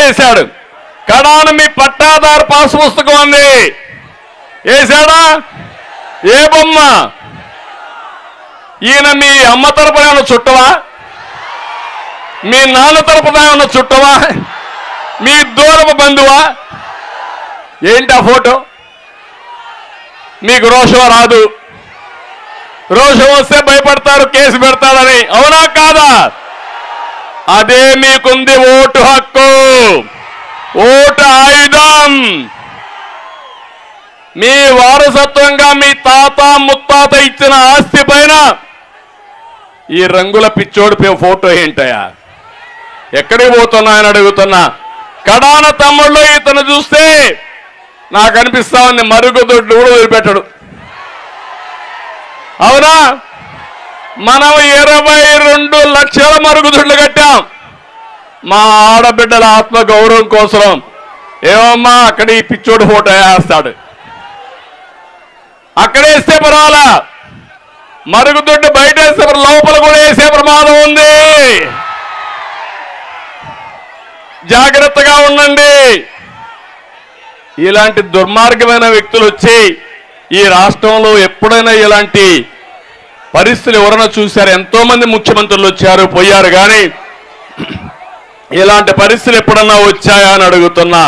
వేసాడు. కడాన మీ పట్టాదారు పాస్ పుస్తకం అంది వేసాడా? ఏ బొమ్మ? ఈయన మీ అమ్మ తరపున ఏమన్నా చుట్టవా? మీ నాన్న తరపున ఏమన్నా చుట్టవా? మీ దూరపు బంధువా? ఏంటి ఆ ఫోటో? మీకు రోషం రాదు. రోషం వస్తే భయపడతారు, కేసు పెడతాడని. అవునా కాదా? అదే మీకుంది ఓటు హక్కు, ఓటు ఆయుధం. మీ వారసత్వంగా మీ తాత ముత్తాత ఇచ్చిన ఆస్తి పైన ఈ రంగుల పిచ్చోడి ఫోటో ఏంటయా? ఎక్కడికి పోతున్నాయని అడుగుతున్నా. కడాన తమ్ముళ్ళు ఇతను చూస్తే నాకు అనిపిస్తా ఉంది మరుగుదొడ్లు కూడా వదిలిపెట్టడు. అవునా? మనం 22 లక్షల మరుగుదొడ్లు కట్టాం మా ఆడబిడ్డల ఆత్మ గౌరవం కోసం. ఏమమ్మా అక్కడ ఈ పిచ్చోడు ఫోటో వేస్తాడు, అక్కడేస్తే పర్వాలా, మరుగుదొడ్డు బయట వేస్తే లోపల కూడా వేసే ప్రమాదం ఉంది. జాగ్రత్తగా ఉండండి. ఇలాంటి దుర్మార్గమైన వ్యక్తులు వచ్చి ఈ రాష్ట్రంలో ఎప్పుడైనా ఇలాంటి పరిస్థితులు ఎవరైనా చూశారు? ఎంతో మంది ముఖ్యమంత్రులు వచ్చారు పోయారు, కానీ ఇలాంటి పరిస్థితులు ఎప్పుడన్నా వచ్చాయా అని అడుగుతున్నా.